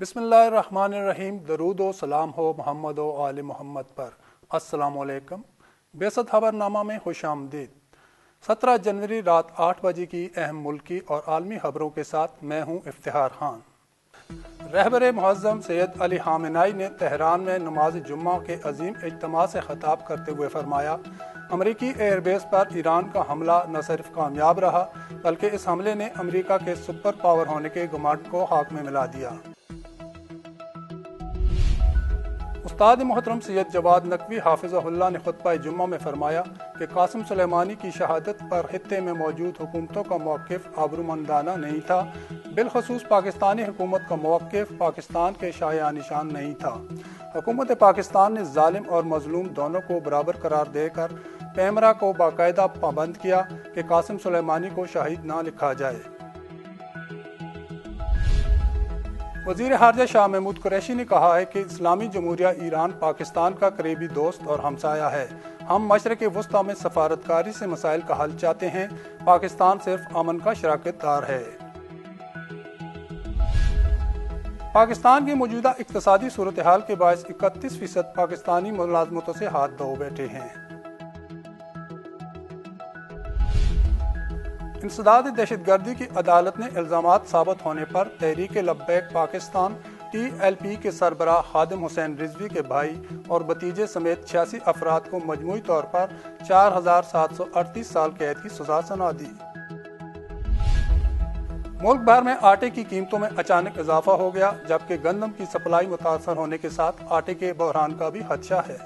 بسم اللہ الرحمن الرحیم۔ درود و سلام ہو محمد و آل محمد پر۔ السلام علیکم۔ بیست خبر نامہ میں خوش آمدید۔ 17 جنوری رات 8 بجے کی اہم ملکی اور عالمی خبروں کے ساتھ میں ہوں افتخار خان۔ رہبر معظم سید علی خامنہئی نے تہران میں نماز جمعہ کے عظیم اجتماع سے خطاب کرتے ہوئے فرمایا، امریکی ایئر بیس پر ایران کا حملہ نہ صرف کامیاب رہا بلکہ اس حملے نے امریکہ کے سپر پاور ہونے کے گھمنڈ کو خاک میں ملا دیا۔ استاد محترم سید جواد نقوی حافظہ اللہ نے خطبہ جمعہ میں فرمایا کہ قاسم سلیمانی کی شہادت پر خطے میں موجود حکومتوں کا موقف آبرومندانہ نہیں تھا، بالخصوص پاکستانی حکومت کا موقف پاکستان کے شایع نشان نہیں تھا۔ حکومت پاکستان نے ظالم اور مظلوم دونوں کو برابر قرار دے کر پیمرا کو باقاعدہ پابند کیا کہ قاسم سلیمانی کو شہید نہ لکھا جائے۔ وزیر خارجہ شاہ محمود قریشی نے کہا ہے کہ اسلامی جمہوریہ ایران پاکستان کا قریبی دوست اور ہمسایہ ہے۔ ہم مشرق وسطیٰ میں سفارتکاری سے مسائل کا حل چاہتے ہیں، پاکستان صرف امن کا شراکت دار ہے۔ پاکستان کی موجودہ اقتصادی صورتحال کے باعث 31% پاکستانی ملازمتوں سے ہاتھ دھو بیٹھے ہیں۔ انسداد دہشت گردی کی عدالت نے الزامات ثابت ہونے پر تحریک لبیک پاکستان TLP کے سربراہ خادم حسین رضوی کے بھائی اور بھتیجے سمیت 86 افراد کو مجموعی طور پر 4738 سال قید کی سزا سنا دی۔ ملک بھر میں آٹے کی قیمتوں میں اچانک اضافہ ہو گیا، جبکہ گندم کی سپلائی متاثر ہونے کے ساتھ آٹے کے بحران کا بھی خدشہ ہے۔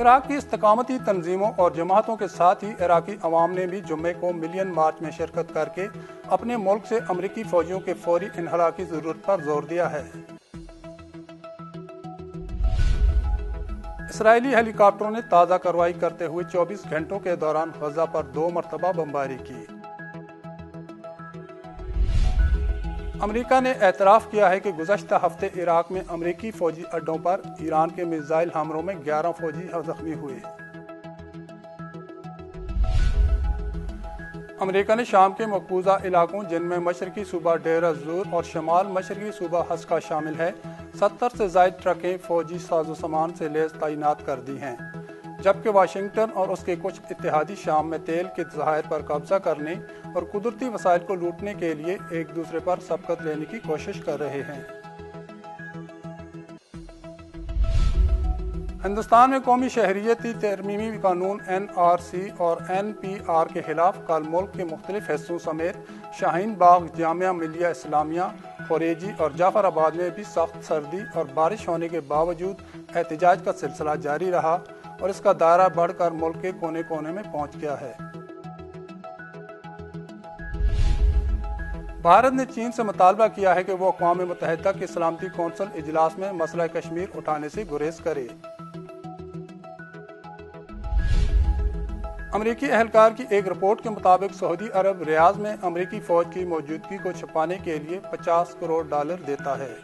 عراق کی استقامتی تنظیموں اور جماعتوں کے ساتھ ہی عراقی عوام نے بھی جمعے کو ملین مارچ میں شرکت کر کے اپنے ملک سے امریکی فوجیوں کے فوری انخلاء کی ضرورت پر زور دیا ہے۔ اسرائیلی ہیلی کاپٹروں نے تازہ کارروائی کرتے ہوئے 24 گھنٹوں کے دوران غزہ پر 2 مرتبہ بمباری کی۔ امریکہ نے اعتراف کیا ہے کہ گزشتہ ہفتے عراق میں امریکی فوجی اڈوں پر ایران کے میزائل حملوں میں 11 فوجی زخمی ہوئے۔ امریکہ نے شام کے مقبوضہ علاقوں جن میں مشرقی صوبہ دیر الزور اور شمال مشرقی صوبہ حسکہ شامل ہے 70 سے زائد ٹرکیں فوجی ساز و سامان سے لیس تعینات کر دی ہیں، جبکہ واشنگٹن اور اس کے کچھ اتحادی شام میں تیل کے ذخائر پر قبضہ کرنے اور قدرتی وسائل کو لوٹنے کے لیے ایک دوسرے پر سبقت لینے کی کوشش کر رہے ہیں۔ ہندوستان میں قومی شہریتی ترمیمی قانون NRC اور NPR کے خلاف کل ملک کے مختلف حصوں سمیت شاہین باغ، جامعہ ملیہ اسلامیہ، خوریجی اور جعفر آباد میں بھی سخت سردی اور بارش ہونے کے باوجود احتجاج کا سلسلہ جاری رہا اور اس کا دائرہ بڑھ کر ملک کے کونے کونے میں پہنچ گیا ہے۔ بھارت نے چین سے مطالبہ کیا ہے کہ وہ اقوام متحدہ کے سلامتی کونسل اجلاس میں مسئلہ کشمیر اٹھانے سے گریز کرے۔ امریکی اہلکار کی ایک رپورٹ کے مطابق سعودی عرب ریاض میں امریکی فوج کی موجودگی کو چھپانے کے لیے $50 کروڑ دیتا ہے۔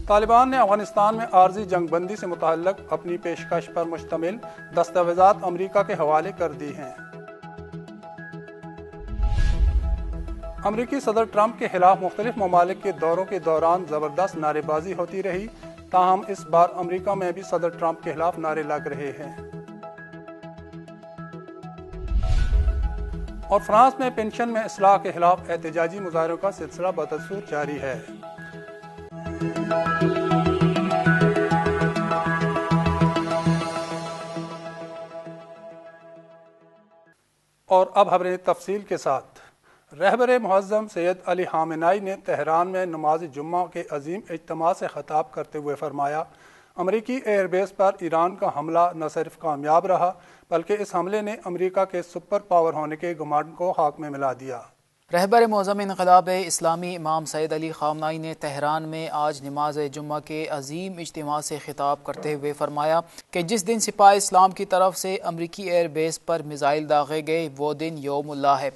طالبان نے افغانستان میں عارضی جنگ بندی سے متعلق اپنی پیشکش پر مشتمل دستاویزات امریکہ کے حوالے کر دی ہیں۔ امریکی صدر ٹرمپ کے خلاف مختلف ممالک کے دوروں کے دوران زبردست نعرے بازی ہوتی رہی، تاہم اس بار امریکہ میں بھی صدر ٹرمپ کے خلاف نعرے لگ رہے ہیں۔ اور فرانس میں پنشن میں اصلاح کے خلاف احتجاجی مظاہروں کا سلسلہ بدستور جاری ہے۔ اور اب خبریں تفصیل کے ساتھ۔ رہبر معظم سید علی خامنہئی نے تہران میں نماز جمعہ کے عظیم اجتماع سے خطاب کرتے ہوئے فرمایا، امریکی ایئر بیس پر ایران کا حملہ نہ صرف کامیاب رہا بلکہ اس حملے نے امریکہ کے سپر پاور ہونے کے گھمنڈ کو خاک میں ملا دیا۔ رہبر معظم انقلاب اسلامی امام سید علی خامنہئی نے تہران میں آج نماز جمعہ کے عظیم اجتماع سے خطاب کرتے ہوئے فرمایا کہ جس دن سپاہ اسلام کی طرف سے امریکی ایئر بیس پر میزائل داغے گئے وہ دن یوم اللہ ہے۔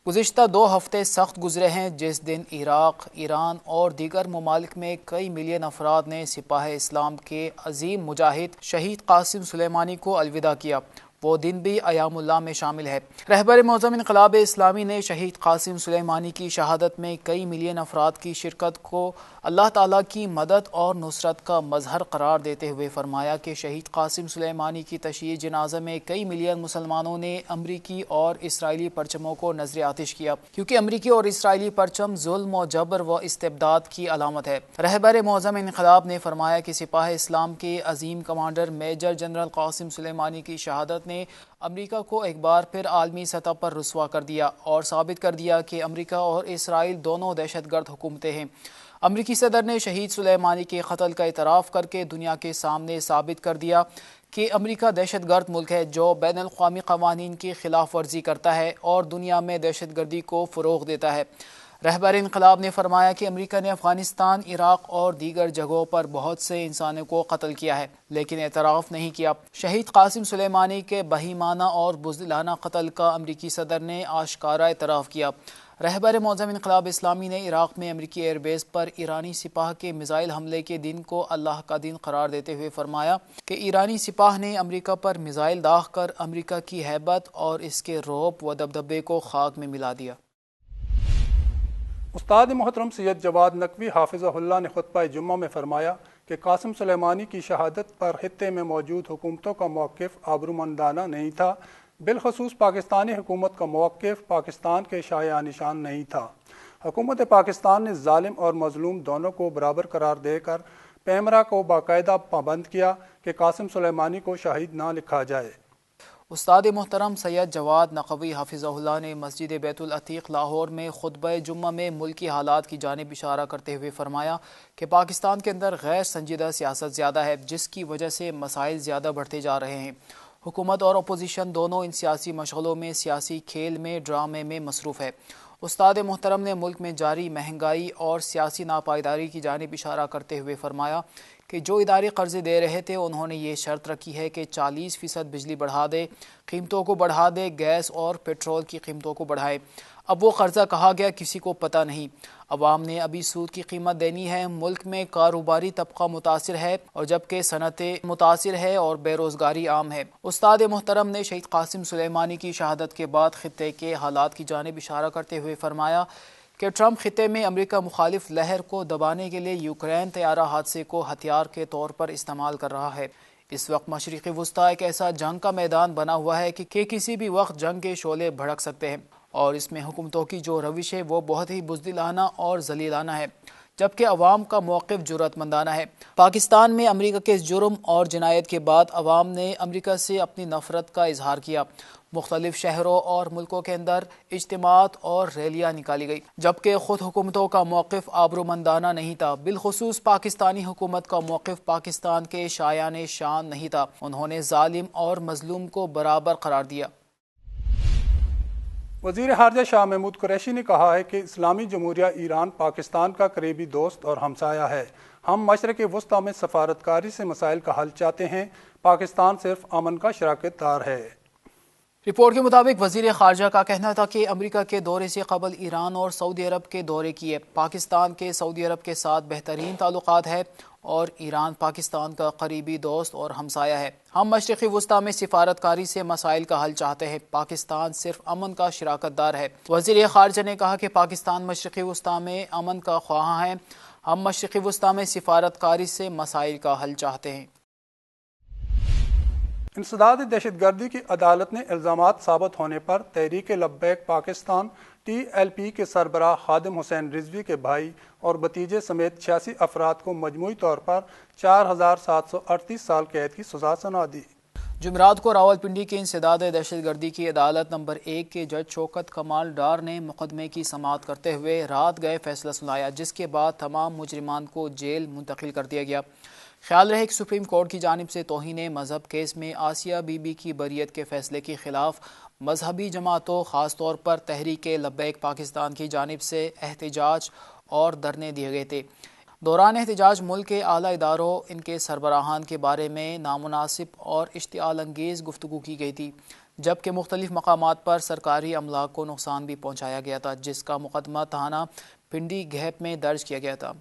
گزشتہ 2 ہفتے سخت گزرے ہیں جس دن عراق، ایران اور دیگر ممالک میں کئی ملین افراد نے سپاہ اسلام کے عظیم مجاہد شہید قاسم سلیمانی کو الوداع کیا۔ وہ دن بھی ایام اللہ میں شامل ہے۔ رہبر معظم انقلاب اسلامی نے شہید قاسم سلیمانی کی شہادت میں کئی ملین افراد کی شرکت کو اللہ تعالیٰ کی مدد اور نصرت کا مظہر قرار دیتے ہوئے فرمایا کہ شہید قاسم سلیمانی کی تشییع جنازہ میں کئی ملین مسلمانوں نے امریکی اور اسرائیلی پرچموں کو نذر آتش کیا، کیونکہ امریکی اور اسرائیلی پرچم ظلم و جبر و استبداد کی علامت ہے۔ رہبر معظم انقلاب نے فرمایا کہ سپاہ اسلام کے عظیم کمانڈر میجر جنرل قاسم سلیمانی کی شہادت نے امریکہ کو ایک بار پھر عالمی سطح پر رسوا کر دیا اور ثابت کر دیا کہ امریکہ اور اسرائیل دونوں دہشت گرد حکومتیں ہیں۔ امریکی صدر نے شہید سلیمانی کے قتل کا اعتراف کر کے دنیا کے سامنے ثابت کر دیا کہ امریکہ دہشت گرد ملک ہے جو بین الاقوامی قوانین کی خلاف ورزی کرتا ہے اور دنیا میں دہشت گردی کو فروغ دیتا ہے۔ رہبر انقلاب نے فرمایا کہ امریکہ نے افغانستان، عراق اور دیگر جگہوں پر بہت سے انسانوں کو قتل کیا ہے لیکن اعتراف نہیں کیا۔ شہید قاسم سلیمانی کے بہیمانہ اور بزدلانہ قتل کا امریکی صدر نے آشکارا اعتراف کیا۔ رہبر معظم انقلاب اسلامی نے عراق میں امریکی ایئر بیس پر ایرانی سپاہ کے میزائل حملے کے دن کو اللہ کا دن قرار دیتے ہوئے فرمایا کہ ایرانی سپاہ نے امریکہ پر میزائل داغ کر امریکہ کی ہیبت اور اس کے رعب و دبدبے کو خاک میں ملا دیا۔ استاد محترم سید جواد نقوی حافظہ اللہ نے خطبہ جمعہ میں فرمایا کہ قاسم سلیمانی کی شہادت پر خطے میں موجود حکومتوں کا موقف آبرومندانہ نہیں تھا، بالخصوص پاکستانی حکومت کا موقف پاکستان کے شایع نشان نہیں تھا۔ حکومت پاکستان نے ظالم اور مظلوم دونوں کو برابر قرار دے کر پیمرا کو باقاعدہ پابند کیا کہ قاسم سلیمانی کو شہید نہ لکھا جائے۔ استاد محترم سید جواد نقوی حافظہ اللہ نے مسجد بیت العتیق لاہور میں خطبہ جمعہ میں ملکی حالات کی جانب اشارہ کرتے ہوئے فرمایا کہ پاکستان کے اندر غیر سنجیدہ سیاست زیادہ ہے جس کی وجہ سے مسائل زیادہ بڑھتے جا رہے ہیں۔ حکومت اور اپوزیشن دونوں ان سیاسی مشغلوں میں، سیاسی کھیل میں، ڈرامے میں مصروف ہے۔ استاد محترم نے ملک میں جاری مہنگائی اور سیاسی ناپائیداری کی جانب اشارہ کرتے ہوئے فرمایا کہ جو ادارے قرضے دے رہے تھے انہوں نے یہ شرط رکھی ہے کہ 40% بجلی بڑھا دے، قیمتوں کو بڑھا دے، گیس اور پیٹرول کی قیمتوں کو بڑھائے۔ اب وہ قرضہ کہا گیا کسی کو پتہ نہیں۔ عوام نے ابھی سود کی قیمت دینی ہے۔ ملک میں کاروباری طبقہ متاثر ہے اور جبکہ صنعتیں متاثر ہے اور بے روزگاری عام ہے۔ استاد محترم نے شہید قاسم سلیمانی کی شہادت کے بعد خطے کے حالات کی جانب اشارہ کرتے ہوئے فرمایا کہ ٹرمپ خطے میں امریکہ مخالف لہر کو دبانے کے لیے یوکرین طیارہ حادثے کو ہتھیار کے طور پر استعمال کر رہا ہے۔ اس وقت مشرقی وسطی ایک ایسا جنگ کا میدان بنا ہوا ہے کہ کسی بھی وقت جنگ کے شعلے بھڑک سکتے ہیں اور اس میں حکومتوں کی جو روش ہے وہ بہت ہی بزدلانہ اور ذلیلانہ ہے، جبکہ عوام کا موقف جرأت مندانہ ہے۔ پاکستان میں امریکہ کے جرم اور جنایت کے بعد عوام نے امریکہ سے اپنی نفرت کا اظہار کیا۔ مختلف شہروں اور ملکوں کے اندر اجتماعات اور ریلیاں نکالی گئی، جبکہ خود حکومتوں کا موقف آبرومندانہ نہیں تھا۔ بالخصوص پاکستانی حکومت کا موقف پاکستان کے شایان شان نہیں تھا۔ انہوں نے ظالم اور مظلوم کو برابر قرار دیا۔ وزیر خارجہ شاہ محمود قریشی نے کہا ہے کہ اسلامی جمہوریہ ایران پاکستان کا قریبی دوست اور ہمسایہ ہے۔ ہم مشرق وسطی میں سفارتکاری سے مسائل کا حل چاہتے ہیں۔ پاکستان صرف امن کا شراکت دار ہے۔ رپورٹ کے مطابق وزیر خارجہ کا کہنا تھا کہ امریکہ کے دورے سے قبل ایران اور سعودی عرب کے دورے کیے۔ پاکستان کے سعودی عرب کے ساتھ بہترین تعلقات ہے اور ایران پاکستان کا قریبی دوست اور ہمسایہ ہے۔ ہم مشرقی وسطی میں سفارتکاری سے مسائل کا حل چاہتے ہیں۔ پاکستان صرف امن کا شراکت دار ہے۔ وزیر خارجہ نے کہا کہ پاکستان مشرقی وسطی میں امن کا خواہاں ہے۔ ہم مشرقی وسطی میں سفارتکاری سے مسائل کا حل چاہتے ہیں۔ انسداد دہشت گردی کی عدالت نے الزامات ثابت ہونے پر تحریک لبیک پاکستان TLP کے سربراہ خادم حسین رضوی کے بھائی اور بھتیجے سمیت 86 افراد کو مجموعی طور پر 4738 سال قید کی سزا سنا دی۔ جمعرات کو راولپنڈی کے انسداد دہشت گردی کی عدالت نمبر 1 کے جج شوکت کمال ڈار نے مقدمے کی سماعت کرتے ہوئے رات گئے فیصلہ سنایا، جس کے بعد تمام مجرمان کو جیل منتقل کر دیا گیا۔ خیال رہے کہ سپریم کورٹ کی جانب سے توہین مذہب کیس میں آسیہ بی بی کی بریت کے فیصلے کے خلاف مذہبی جماعتوں خاص طور پر تحریک لبیک پاکستان کی جانب سے احتجاج اور دھرنے دیے گئے تھے۔ دوران احتجاج ملک کے اعلیٰ اداروں، ان کے سربراہان کے بارے میں نامناسب اور اشتعال انگیز گفتگو کی گئی تھی، جبکہ مختلف مقامات پر سرکاری املاک کو نقصان بھی پہنچایا گیا تھا، جس کا مقدمہ تھانہ پنڈی گھیپ میں درج کیا گیا تھا۔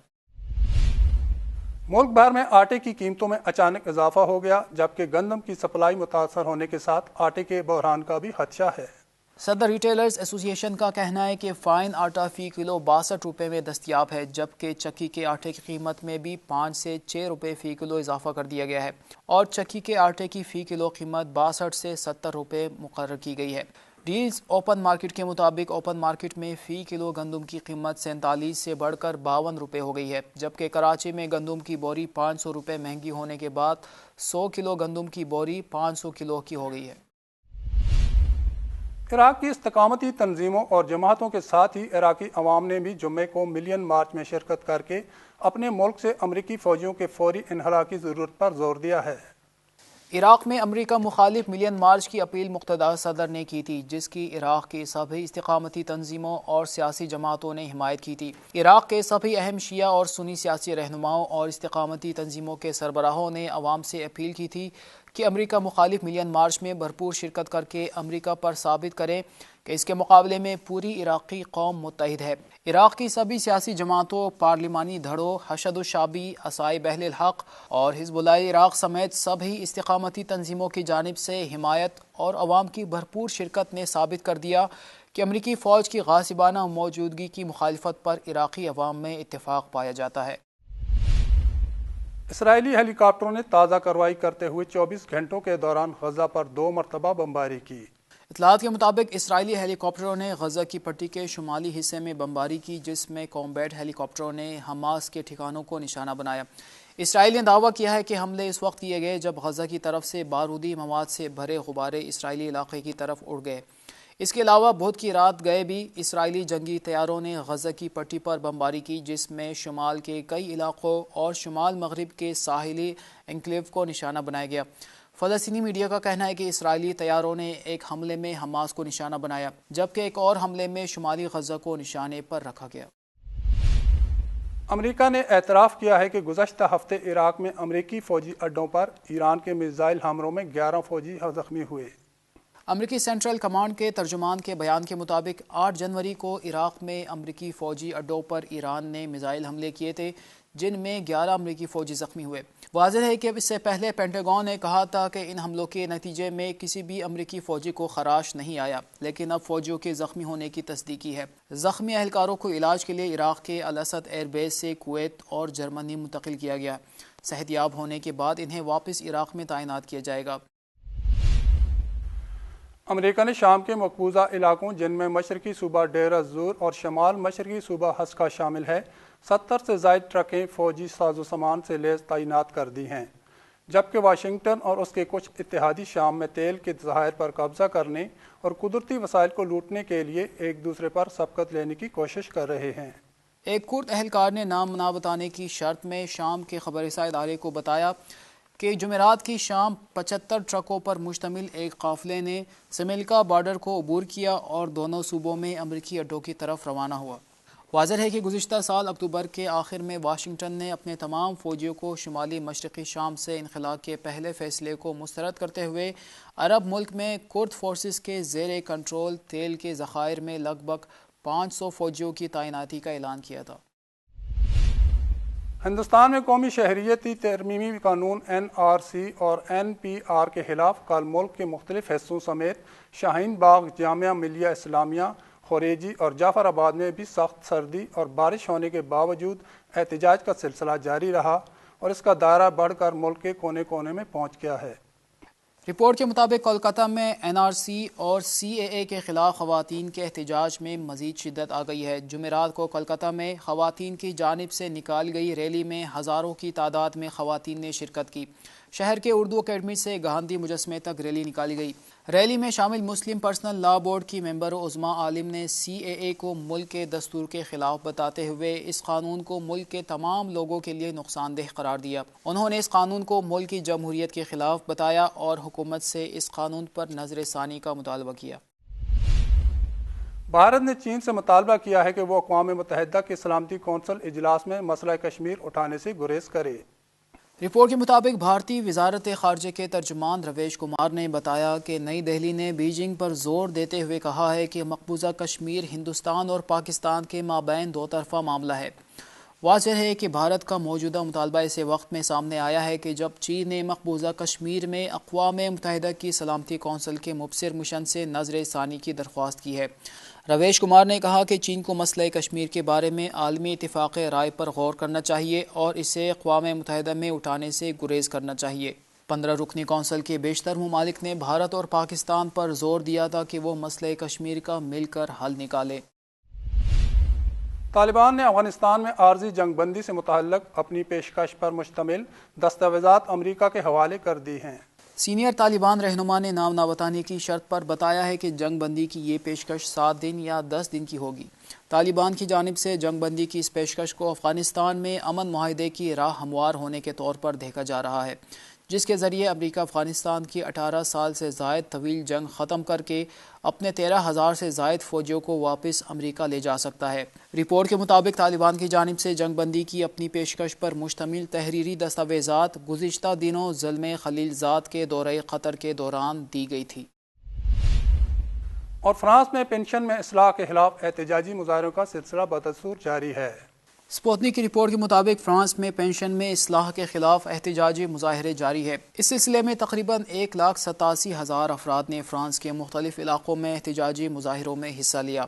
ملک بھر میں آٹے کی قیمتوں میں اچانک اضافہ ہو گیا، جبکہ گندم کی سپلائی متاثر ہونے کے ساتھ آٹے کے بحران کا بھی خدشہ ہے۔ صدر ریٹیلرز ایسوسی ایشن کا کہنا ہے کہ فائن آٹا فی کلو 62 روپے میں دستیاب ہے، جبکہ چکی کے آٹے کی قیمت میں بھی 5 سے 6 روپے فی کلو اضافہ کر دیا گیا ہے اور چکی کے آٹے کی فی کلو قیمت 62 سے 70 روپے مقرر کی گئی ہے۔ ڈیلز اوپن مارکیٹ کے مطابق اوپن مارکیٹ میں فی کلو گندم کی قیمت 47 سے بڑھ کر 52 روپے ہو گئی ہے، جبکہ کراچی میں گندم کی بوری 500 روپے مہنگی ہونے کے بعد 100 کلو گندم کی بوری 500 کلو کی ہو گئی ہے۔ عراق کی استقامتی تنظیموں اور جماعتوں کے ساتھ ہی عراقی عوام نے بھی جمعے کو ملین مارچ میں شرکت کر کے اپنے ملک سے امریکی فوجیوں کے فوری انخلاء کی ضرورت پر زور دیا ہے۔ عراق میں امریکہ مخالف ملین مارچ کی اپیل مقتدر صدر نے کی تھی، جس کی عراق کی سبھی استقامتی تنظیموں اور سیاسی جماعتوں نے حمایت کی تھی۔ عراق کے سبھی اہم شیعہ اور سنی سیاسی رہنماؤں اور استقامتی تنظیموں کے سربراہوں نے عوام سے اپیل کی تھی کہ امریکہ مخالف ملین مارچ میں بھرپور شرکت کر کے امریکہ پر ثابت کریں کہ اس کے مقابلے میں پوری عراقی قوم متحد ہے۔ عراق کی سبھی سیاسی جماعتوں، پارلیمانی دھڑوں، حشد الشعبی، عصائب اہل الحق اور حزب اللہ عراق سمیت سبھی استقامتی تنظیموں کی جانب سے حمایت اور عوام کی بھرپور شرکت نے ثابت کر دیا کہ امریکی فوج کی غاصبانہ موجودگی کی مخالفت پر عراقی عوام میں اتفاق پایا جاتا ہے۔ اسرائیلی ہیلی کاپٹروں نے تازہ کارروائی کرتے ہوئے 24 گھنٹوں کے دوران غزہ پر 2 مرتبہ بمباری کی۔ اطلاعات کے مطابق اسرائیلی ہیلی کاپٹروں نے غزہ کی پٹی کے شمالی حصے میں بمباری کی، جس میں کامبیٹ ہیلی کاپٹروں نے حماس کے ٹھکانوں کو نشانہ بنایا۔ اسرائیل نے دعویٰ کیا ہے کہ حملے اس وقت کیے گئے جب غزہ کی طرف سے بارودی مواد سے بھرے غبارے اسرائیلی علاقے کی طرف اڑ گئے۔ اس کے علاوہ بدھ کی رات گئے بھی اسرائیلی جنگی طیاروں نے غزہ کی پٹی پر بمباری کی، جس میں شمال کے کئی علاقوں اور شمال مغرب کے ساحلی انکلیو کو نشانہ بنایا گیا۔ فلسطینی میڈیا کا کہنا ہے کہ اسرائیلی طیاروں نے ایک حملے میں حماس کو نشانہ بنایا، جبکہ ایک اور حملے میں شمالی غزہ کو نشانے پر رکھا گیا۔ امریکہ نے اعتراف کیا ہے کہ گزشتہ ہفتے عراق میں امریکی فوجی اڈوں پر ایران کے میزائل حملوں میں 11 فوجی زخمی ہوئے۔ امریکی سینٹرل کمانڈ کے ترجمان کے بیان کے مطابق 8 جنوری کو عراق میں امریکی فوجی اڈوں پر ایران نے میزائل حملے کیے تھے، جن میں 11 امریکی فوجی زخمی ہوئے۔ واضح ہے کہ اس سے پہلے پینٹاگون نے کہا تھا کہ ان حملوں کے نتیجے میں کسی بھی امریکی فوجی کو خراش نہیں آیا، لیکن اب فوجیوں کے زخمی ہونے کی تصدیق کی ہے۔ زخمی اہلکاروں کو علاج کے لیے عراق کے الاسد ایئر بیس سے کویت اور جرمنی منتقل کیا گیا۔ صحت یاب ہونے کے بعد انہیں واپس عراق میں تعینات کیا جائے گا۔ امریکہ نے شام کے مقبوضہ علاقوں، جن میں مشرقی صوبہ دیر الزور اور شمال مشرقی صوبہ حسکہ شامل ہے، 70 سے زائد ٹرکیں فوجی ساز و سامان سے لیس تعینات کر دی ہیں، جبکہ واشنگٹن اور اس کے کچھ اتحادی شام میں تیل کے ذخائر پر قبضہ کرنے اور قدرتی وسائل کو لوٹنے کے لیے ایک دوسرے پر سبقت لینے کی کوشش کر رہے ہیں۔ ایک کرد اہلکار نے نام نہ بتانے کی شرط میں شام کے خبر رساں ادارے کو بتایا کہ جمعرات کی شام 75 ٹرکوں پر مشتمل ایک قافلے نے سمیلکا بارڈر کو عبور کیا اور دونوں صوبوں میں امریکی اڈوں کی طرف روانہ ہوا۔ واضح ہے کہ گزشتہ سال اکتوبر کے آخر میں واشنگٹن نے اپنے تمام فوجیوں کو شمالی مشرقی شام سے انخلاء کے پہلے فیصلے کو مسترد کرتے ہوئے عرب ملک میں کرد فورسز کے زیر کنٹرول تیل کے ذخائر میں لگ بھگ 500 فوجیوں کی تعیناتی کا اعلان کیا تھا۔ ہندوستان میں قومی شہریتی ترمیمی قانون NRC اور NPR کے خلاف کل ملک کے مختلف حصوں سمیت شاہین باغ، جامعہ ملیہ اسلامیہ، خوریجی اور جعفر آباد میں بھی سخت سردی اور بارش ہونے کے باوجود احتجاج کا سلسلہ جاری رہا اور اس کا دائرہ بڑھ کر ملک کے کونے کونے میں پہنچ گیا ہے۔ رپورٹ کے مطابق کولکتہ میں NRC اور CAA کے خلاف خواتین کے احتجاج میں مزید شدت آ گئی ہے۔ جمعرات کو کولکتہ میں خواتین کی جانب سے نکالی گئی ریلی میں ہزاروں کی تعداد میں خواتین نے شرکت کی۔ شہر کے اردو اکیڈمی سے گاندھی مجسمے تک ریلی نکالی گئی۔ ریلی میں شامل مسلم پرسنل لا بورڈ کی ممبر عظمیٰ عالم نے CAA کو ملک کے دستور کے خلاف بتاتے ہوئے اس قانون کو ملک کے تمام لوگوں کے لیے نقصان دہ قرار دیا۔ انہوں نے اس قانون کو ملک کی جمہوریت کے خلاف بتایا اور حکومت سے اس قانون پر نظر ثانی کا مطالبہ کیا۔ بھارت نے چین سے مطالبہ کیا ہے کہ وہ اقوام متحدہ کے سلامتی کونسل اجلاس میں مسئلہ کشمیر اٹھانے سے گریز کرے۔ رپورٹ کے مطابق بھارتی وزارت خارجہ کے ترجمان رویش کمار نے بتایا کہ نئی دہلی نے بیجنگ پر زور دیتے ہوئے کہا ہے کہ مقبوضہ کشمیر ہندوستان اور پاکستان کے مابین دو طرفہ معاملہ ہے۔ واضح ہے کہ بھارت کا موجودہ مطالبہ اسے وقت میں سامنے آیا ہے کہ جب چین نے مقبوضہ کشمیر میں اقوام متحدہ کی سلامتی کونسل کے مبصر مشن سے نظر ثانی کی درخواست کی ہے۔ رویش کمار نے کہا کہ چین کو مسئلہ کشمیر کے بارے میں عالمی اتفاق رائے پر غور کرنا چاہیے اور اسے اقوام متحدہ میں اٹھانے سے گریز کرنا چاہیے۔ 15 رکنی کونسل کے بیشتر ممالک نے بھارت اور پاکستان پر زور دیا تھا کہ وہ مسئلہ کشمیر کا مل کر حل نکالے۔ طالبان نے افغانستان میں عارضی جنگ بندی سے متعلق اپنی پیشکش پر مشتمل دستاویزات امریکہ کے حوالے کر دی ہیں۔ سینئر طالبان رہنما نے نام نہ بتانے کی شرط پر بتایا ہے کہ جنگ بندی کی یہ پیشکش 7 دن یا 10 دن کی ہوگی۔ طالبان کی جانب سے جنگ بندی کی اس پیشکش کو افغانستان میں امن معاہدے کی راہ ہموار ہونے کے طور پر دیکھا جا رہا ہے، جس کے ذریعے امریکہ افغانستان کی 18 سال سے زائد طویل جنگ ختم کر کے اپنے 13,000 سے زائد فوجیوں کو واپس امریکہ لے جا سکتا ہے۔ رپورٹ کے مطابق طالبان کی جانب سے جنگ بندی کی اپنی پیشکش پر مشتمل تحریری دستاویزات گزشتہ دنوں زلمے خلیل زاد کے دورہ قطر کے دوران دی گئی تھی۔ اور فرانس میں پینشن میں اصلاح کے خلاف احتجاجی مظاہروں کا سلسلہ بدستور جاری ہے۔ سپوتنی کی رپورٹ کے مطابق فرانس میں پینشن میں اصلاح کے خلاف احتجاجی مظاہرے جاری ہے۔ اس سلسلے میں تقریباً 1,87,000 افراد نے فرانس کے مختلف علاقوں میں احتجاجی مظاہروں میں حصہ لیا۔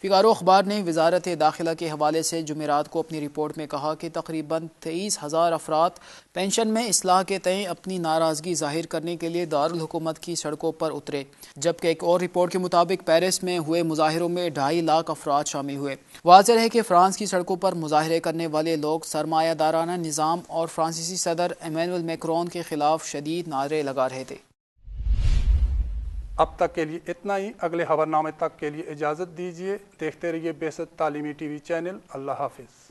فیگارو اخبار نے وزارت داخلہ کے حوالے سے جمعرات کو اپنی رپورٹ میں کہا کہ تقریباً 23,000 افراد پینشن میں اصلاح کے تئیں اپنی ناراضگی ظاہر کرنے کے لیے دارالحکومت کی سڑکوں پر اترے، جبکہ ایک اور رپورٹ کے مطابق پیرس میں ہوئے مظاہروں میں 2.5 لاکھ افراد شامل ہوئے۔ واضح ہے کہ فرانس کی سڑکوں پر مظاہرے کرنے والے لوگ سرمایہ دارانہ نظام اور فرانسیسی صدر ایمینوئل میکرون کے خلاف شدید نعرے لگا رہے تھے۔ اب تک کے لیے اتنا ہی، اگلے خبر نامے تک کے لیے اجازت دیجیے۔ دیکھتے رہیے بعثت تعلیمی ٹی وی چینل۔ اللہ حافظ۔